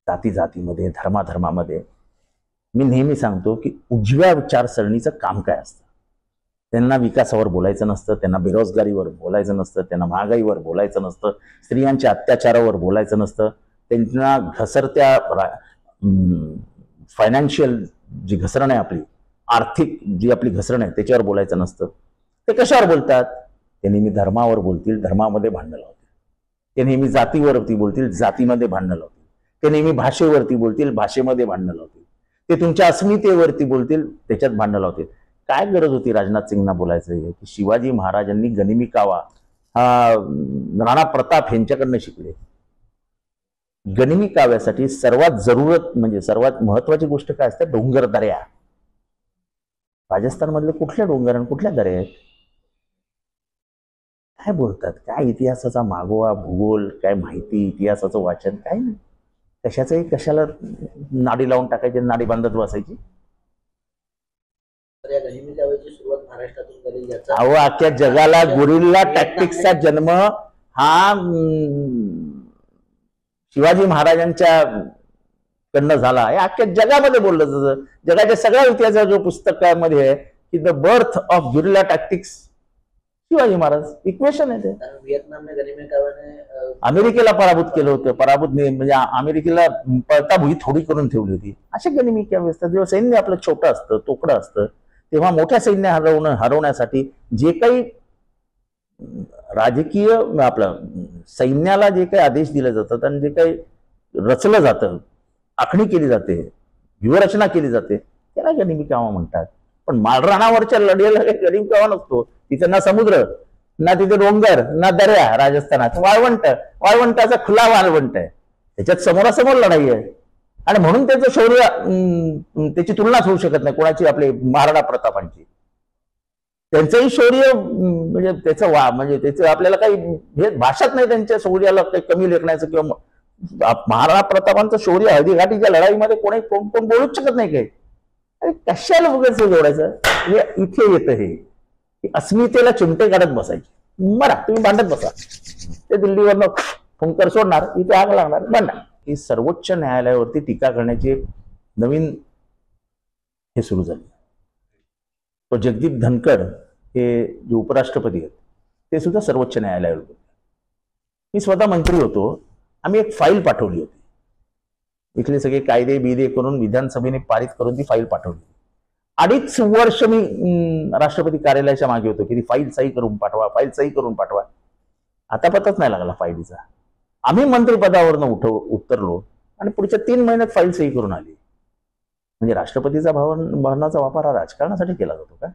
जाती जातीमध्ये, धर्माधर्मामध्ये मी नेहमी सांगतो की उजव्या विचारसरणीचं काम काय असतं. त्यांना विकासावर बोलायचं नसतं, त्यांना बेरोजगारीवर बोलायचं नसतं, त्यांना महागाईवर बोलायचं नसतं, स्त्रियांच्या अत्याचारावर बोलायचं नसतं, त्यांना घसरत्या फायनान्शियल जी घसरण आहे, आपली आर्थिक जी आपली घसरण आहे त्याच्यावर बोलायचं नसतं. ते कशावर बोलतात? ते नेहमी धर्मावर बोलतील, धर्मामध्ये भांडणं लावतील. ते नेहमी जातीवरती बोलतील, जातीमध्ये भांडणं लावतील. ते नेहमी भाषेवरती बोलतील, भाषेमध्ये भांडणं लावतील. ते तुमच्या अस्मितेवरती बोलतील, त्याच्यात भांडणं लावतील. काय गरज होती राजनाथ सिंगना बोलायचं की शिवाजी महाराजांनी गनिमी कावा हा राणा प्रताप यांच्याकडनं शिकले. गनिमी काव्यासाठी सर्वात जरूरत म्हणजे सर्वात महत्वाची गोष्ट काय असते? डोंगर दऱ्या. राजस्थान मधले कुठल्या डोंगर आणि कुठल्या दऱ्या आहेत? काय बोलतात? काय इतिहासाचा मागोवा, भूगोल, काय माहिती, इतिहासाचं वाचन काय नाही. कशाचंही कशाला नाडी लावून टाकायची, नाडी बांधत बसायची. अहो, अख्ख्या जगाला गुरिल्ला टॅक्टिक्सचा जन्म हा शिवाजी महाराजांच्या कडनं झाला. हे अख्ख्या जगामध्ये बोललं जातं. जगाच्या सगळ्या इतिहासाच्या जो पुस्तकामध्ये आहे की the birth of guerrilla tactics Shivaji Maharaj equation आहे. ते अमेरिकेला पराभूत केलं होतं. पराभूत म्हणजे अमेरिकेला पळता भुई थोडी करून ठेवली होती. असे गनिमी काव्य असतात. जेव्हा सैन्य आपलं छोटं असतं, तोकडं असतं, तेव्हा मोठ्या सैन्य हरवण्यासाठी जे काही राजकीय आपलं सैन्याला जे काही आदेश दिले जातात आणि जे काही रचलं जातं, आखणी केली जाते, व्यूहरचना केली जाते, त्याला गनिमी कावा म्हणतात. पण माळरानावरच्या लढेला काही गनिमी कावा नसतो. तिथं ना समुद्र, ना तिथे डोंगर, ना दर्या. राजस्थानात वाळवंटाचा खुला वाळवंट आहे, त्याच्यात समोरासमोर लढाई आहे. आणि म्हणून त्याचं शौर्य त्याची तुलनाच होऊ शकत नाही कोणाची, आपले महाराणा प्रतापांची. त्यांचंही शौर्य म्हणजे त्याचं आपल्याला काही हे भाषाच नाही त्यांच्या शौर्याला काही कमी लेखण्याचं. किंवा महाराणा प्रतापांचं शौर्य हळदीघाटीच्या लढाईमध्ये कोण बोलूच शकत नाही. काही अरे कशाला उगाच जोडायचं? इथे येतं हे अस्मितेला चिमटे काढत बसायचे. बरा तुम्ही भांडत बसा, ते दिल्लीवरनं फुंकर सोडणार, इथे आग लागणार, भांडा. ही सर्वोच्च न्यायालयावरती टीका करण्याची नवीन हे सुरू झाली. तो जगदीप धनखड हे जे उपराष्ट्रपती आहेत ते सुद्धा सर्वोच्च न्यायालयावर होते. मी स्वतः मंत्री होतो. आम्ही एक फाईल पाठवली होती. इथले सगळे कायदे बिदे करून विधानसभेने पारित करून ती फाईल पाठवली. 2.5 वर्ष मी राष्ट्रपती कार्यालयाच्या मागे होतो की ती फाईल सही करून पाठवा, फाईल सही करून पाठवा. आता पताच नाही लागला फाईलीचा. आम्ही मंत्रिपदावरनं उतरलो आणि पुढच्या 3 महिन्यात फाईल सही करून आली. म्हणजे राष्ट्रपतीचा भवनाचा वापर हा राजकारणासाठी केला जातो का?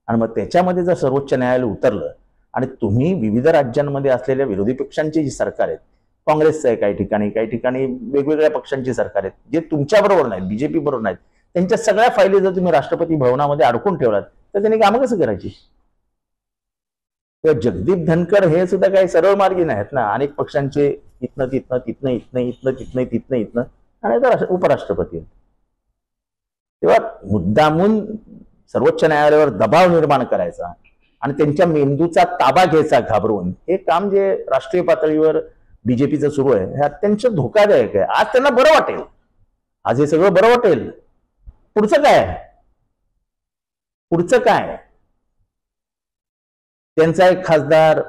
आणि मग त्याच्यामध्ये जर सर्वोच्च न्यायालय उतरलं आणि तुम्ही विविध राज्यांमध्ये असलेल्या विरोधी पक्षांची जी सरकार आहेत, काँग्रेसचं आहे काही ठिकाणी वेगवेगळ्या पक्षांची सरकार आहेत, जे तुमच्या बरोबर नाहीत, बीजेपी बरोबर नाहीत, त्यांच्या सगळ्या फायली जर तुम्ही राष्ट्रपती भवनामध्ये अडकून ठेवलात तर त्यांनी कामं कसं करायची? जगदीप धनखड हे सुद्धा काही सरळ मार्गी नाहीत ना. अनेक पक्षांचे इथनं तिथनं आणि तर उपराष्ट्रपती. तेव्हा मुद्दामून सर्वोच्च न्यायालयावर दबाव निर्माण करायचा आणि त्यांच्या मेंदूचा ताबा घ्यायचा घाबरून, हे काम जे राष्ट्रीय पातळीवर बीजेपीचं सुरू आहे हे अत्यंत धोकादायक आहे. आज त्यांना बरं वाटेल, आज हे सगळं बरं वाटेल. पुढचं काय? त्यांचा एक खासदार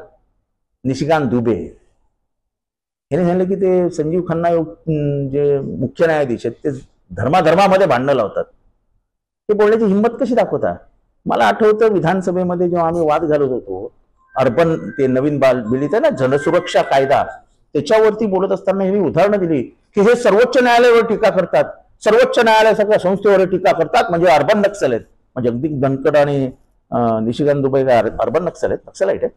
निशिकांत दुबे याने सांगितलं की ते संजीव खन्ना जे मुख्य न्यायाधीश आहेत ते धर्मामध्ये भांडणं लावतात. ते बोलण्याची हिंमत कशी दाखवता? मला आठवतं विधानसभेमध्ये जेव्हा आम्ही वाद घालत होतो, अर्बन ते नवीन बिल आहे ना, जनसुरक्षा कायदा, त्याच्यावरती बोलत असताना मी उदाहरणं दिली की हे सर्वोच्च न्यायालयावर टीका करतात, सर्वोच्च न्यायालय सगळ्या संस्थेवर टीका करतात, म्हणजे अर्बन नक्सल आहेत. म्हणजे जगदीप धनखड आणि निशिकांत दुबे अर्बन नक्सलाइट आहेत.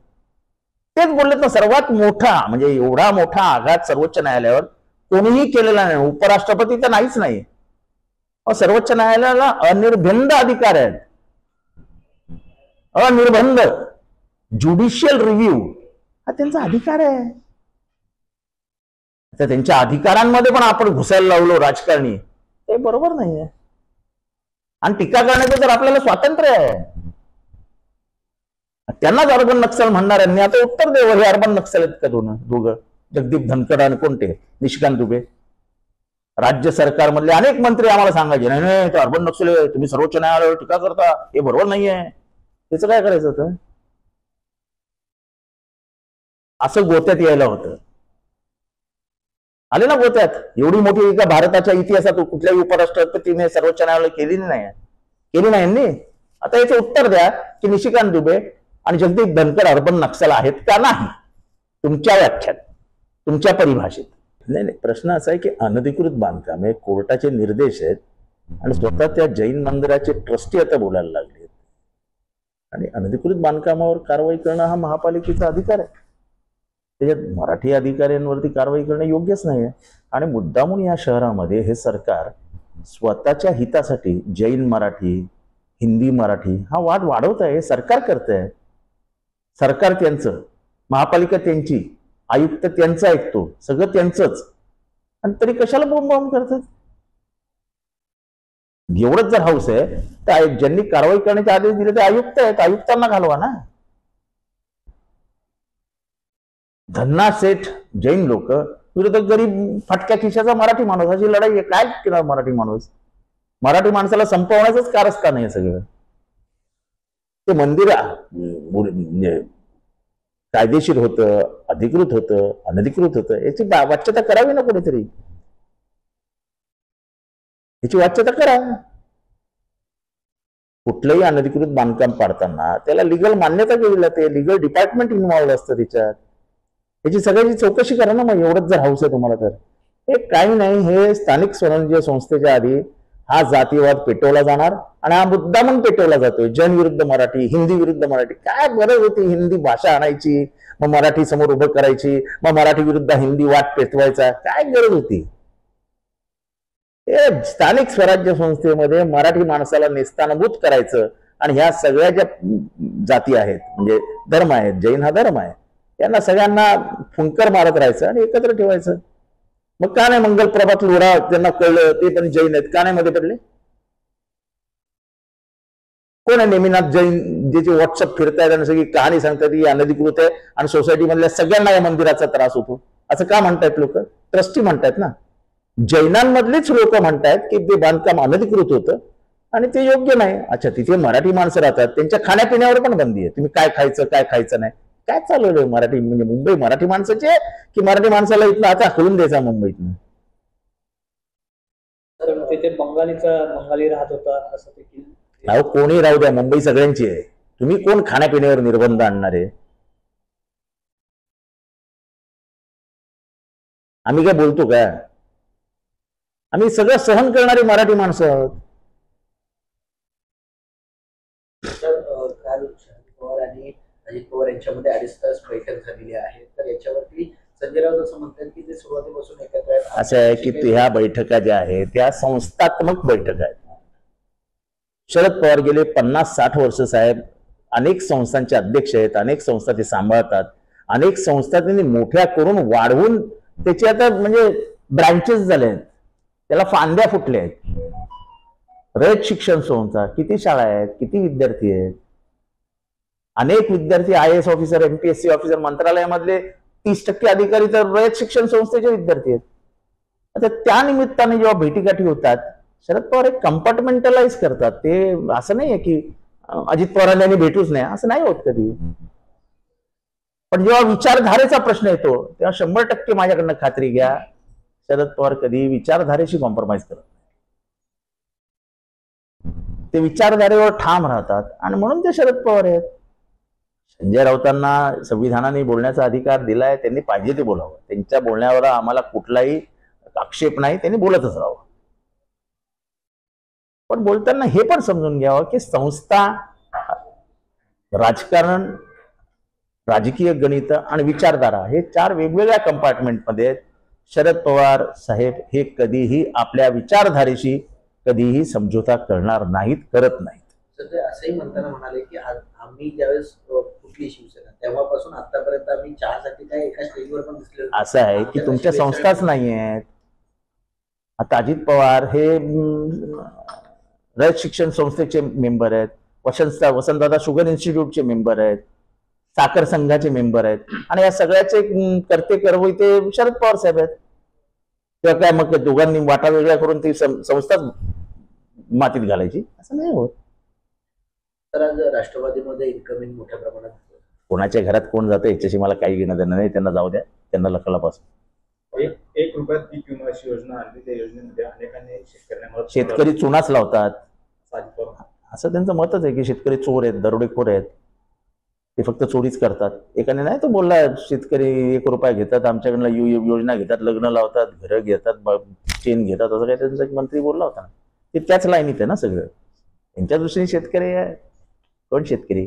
तेच बोललेत ना, सर्वात मोठा म्हणजे एवढा मोठा आघात सर्वोच्च न्यायालयावर कोणीही केलेला नाही. उपराष्ट्रपती तर नाहीच नाही. सर्वोच्च न्यायालयाला अनिर्बंध अधिकार आहेत. अनिर्बंध ज्युडिशियल रिव्ह्यू हा त्यांचा अधिकार आहे. तर त्यांच्या अधिकारांमध्ये पण आपण घुसायला लावलो राजकारणी, ते बरोबर नाहीये. आणि टीका करण्याचं तर आपल्याला स्वातंत्र्य आहे. त्यांनाच अर्बन नक्सल म्हणणाऱ्यांनी आता उत्तर देव, हे अर्बन नक्सल आहेत का दोघं? जगदीप धनखड आणि कोणते निशिकांत दुबे राज्य सरकारमधले अनेक मंत्री आम्हाला सांगायचे, नाही नाही ते अर्बन नक्षल आहे, तुम्ही सर्वोच्च न्यायालयावर टीका करता, हे बरोबर नाहीये. त्याचं काय करायचं होतं? असं गोत्यात यायला होतं. आले ना गोत्यात. एवढी मोठी एका भारताच्या इतिहासात कुठल्याही उपराष्ट्रपतीने सर्वोच्च न्यायालय केली नाही यांनी. आता याचे उत्तर द्या की निशिकांत दुबे आणि जगदीप धनखड अर्बन नक्षल आहेत का नाही, तुमच्या व्याख्यात, तुमच्या परिभाषेत. नाही, प्रश्न असा आहे की अनधिकृत बांधकाम हे कोर्टाचे निर्देश आहेत आणि स्वतः त्या जैन मंदिराचे ट्रस्टी आता बोलायला लागले. आणि अनधिकृत बांधकामावर कारवाई करणं हा महापालिकेचा अधिकार आहे. त्याच्यात मराठी अधिकाऱ्यांवरती कारवाई करणं योग्यच नाही आहे. आणि मुद्दामून या शहरामध्ये हे सरकार स्वतःच्या हितासाठी जैन मराठी, हिंदी मराठी हा वाद वाढवत आहे. हे सरकार करत आहे. सरकार त्यांचं, महापालिका त्यांची, आयुक्त त्यांचं ऐकतो, सगळं त्यांचंच, आणि तरी कशाला बोंब करतात? एवढंच जर हाऊस आहे तर ज्यांनी कारवाई करण्याचे आदेश दिले ते आयुक्त आहेत, आयुक्तांना घालवा ना. धन्ना सेठ जैन लोक विरुद्ध गरीब फटक्या खिशाचा मराठी माणूस, अशी लढाई आहे. काय केलं मराठी माणूस? मराठी माणसाला संपवण्याचंच कारस्थान आहे सगळं. ते मंदिर कायदेशीर होतं, अधिकृत होतं, अनधिकृत होतं, याची वाच्यता करावी ना कोणीतरी. याची वाच्यता करा. कुठलंही अनधिकृत बांधकाम पाडताना त्याला लिगल मान्यता केली जाते, लिगल डिपार्टमेंट इन्व्हॉल्व असतं त्याच्यात. याची सगळ्याची चौकशी करा ना. मग एवढंच जर हाऊस आहे तुम्हाला तर हे काही नाही. हे स्थानिक स्वराज्य संस्थेच्या आधी हा जातीवाद पेटवला जाणार आणि हा मुद्दामून पेटवला जातोय. जैन विरुद्ध मराठी, हिंदी विरुद्ध मराठी. काय गरज होती हिंदी भाषा आणायची, मग मराठी समोर उभं करायची, मग मराठी विरुद्ध हिंदी वाद पेटवायचा? काय गरज होती? हे स्थानिक स्वराज्य संस्थेमध्ये मराठी माणसाला नेस्तानभूत करायचं आणि ह्या सगळ्या ज्या जाती आहेत, म्हणजे धर्म आहेत, जैन हा धर्म आहे, यांना सगळ्यांना फुंकर मारत राहायचं आणि एकत्र ठेवायचं. मग का नाही मंगलप्रभात लोढा त्यांना कळलं ते पण जैन आहेत, का नाही मध्ये पडले? कोण आहे नेमिनाथ जैन जे व्हॉट्सअप फिरतायत आणि सगळी कहाणी सांगतात ही अनधिकृत आहे आणि सोसायटी मधल्या सगळ्यांना या मंदिराचा त्रास होतो, असं का म्हणतायत लोक? ट्रस्टी म्हणतायत ना. जैनांमधलीच लोक म्हणतायत की ते बांधकाम अनधिकृत होतं आणि ते योग्य नाही. अच्छा, तिथे मराठी माणसं राहतात, त्यांच्या खाण्यापिण्यावर पण बंदी आहे. तुम्ही काय खायचं काय खायचं नाही. काय चालवलंय? मराठी म्हणजे मुंबई मराठी माणसाची आहे की मराठी माणसाला इथलं आता हकलून द्यायचा मुंबईतनं? तिथे बंगाली राहत होता असं देखील. अहो, कोणी राहू द्या, मुंबई सगळ्यांची आहे. तुम्ही कोण खाण्यापिण्यावर निर्बंध आणणार आहे? आम्ही काय बोलतो का? आम्ही सगळं सहन करणारी मराठी माणसं आहोत. काल शरद पवार आणि अजित पवार यांच्यामध्ये 2.5 तास बैठक झालेली आहे. तर याच्यावरती संजय राऊत असं म्हणतात की ते सुरुवातीपासून एकत्र आहेत. असं आहे की ह्या बैठका ज्या आहेत त्या संस्थात्मक बैठका आहेत. शरद पवार गेले 50-60 वर्ष साहेब अनेक संस्थांचे अध्यक्ष आहेत, अनेक संस्था ते सांभाळतात, अनेक संस्था त्यांनी मोठ्या करून वाढवून त्याचे आता म्हणजे ब्रँचेस झाले आहेत, त्याला फांद्या फुटल्या आहेत. रयत शिक्षण संस्था, किती शाळा आहेत, किती विद्यार्थी आहेत? अनेक विद्यार्थी IAS ऑफिसर, MPSC ऑफिसर, मंत्रालयामधले 30% अधिकारी तर रयत शिक्षण संस्थेचे विद्यार्थी आहेत. आता त्या निमित्ताने जेव्हा भेटीगाठी होतात, शरद पवार एक कंपार्टमेंटलाइज करतात. ते असं नाहीये की अजित पवारांनी भेटूच नाही, असं नाही होत कधी. पण जेव्हा विचारधारेचा प्रश्न येतो तेव्हा 100% माझ्याकडनं खात्री घ्या, शरद पवार कधी विचारधारेशी कॉम्प्रोमाइज करत नाही. ते विचारधारेवर ठाम राहतात आणि म्हणून ते शरद पवार आहेत. संजय राऊतांना संविधानाने बोलण्याचा अधिकार दिलाय, त्यांनी पाहिजे ते बोलावं. त्यांच्या बोलण्यावर आम्हाला कुठलाही आक्षेप नाही, त्यांनी बोलतच राहावं. पण बोलताना हे पण समजून घ्यावं की संस्था, राजकारण, राजकीय गणित आणि विचारधारा हे 4 वेगवेगळ्या कंपार्टमेंटमध्ये आहेत. शरद पवार साहेब हे कधीही आपल्या विचारधारेशी कधीही समझोता करणार नाहीत, करत नाहीत. सध्या असंही म्हणताना म्हणाले की आम्ही ज्यावेळेस कुठली शिवसेना तेव्हापासून आतापर्यंत आम्ही चहासाठी काय एका स्टेजवर पण दिसले. असं आहे की तुमच्या संस्थाच नाही आहेत. आता अजित पवार हे रयत शिक्षण संस्थेचे मेंबर आहेत, वसंतदादा शुगर इन्स्टिट्यूटचे मेंबर आहेत, साखर संघाचे मेंबर आहेत आणि या सगळ्याचे करते करवई ते शरद पवार साहेब आहेत. किंवा काय मग दोघांनी वाटा वेगळ्या करून ती संस्थाच मातीत घालायची, असं नाही होत. तर आज राष्ट्रवादीमध्ये इन्कमिंग मोठ्या प्रमाणात कोणाच्या घरात कोण जातं याच्याशी मला काही घेणं देणं नाही. त्यांना जाऊ द्या, त्यांना लकलापासून. 1 रुपयात पीक विमा अशी योजना आणली. त्या योजनेमध्ये अनेकांनी शेतकऱ्यांना मदत शेतकरी चुनाच लावतात साजिद पवार. असं त्यांचं मतच आहे की शेतकरी चोर आहेत, दरोडेखोर आहेत, ते फक्त चोरीच करतात. एकाने नाही तो बोलला शेतकरी 1 रुपया घेतात, आमच्याकडनं योजना घेतात, लग्न लावतात, घरं घेतात, चेन घेतात, असं काही त्यांचा एक मंत्री बोलला होता ना. ते त्याच लाईनीत आहे ना सगळं. त्यांच्या दृष्टीने शेतकरी आहे. कोण शेतकरी?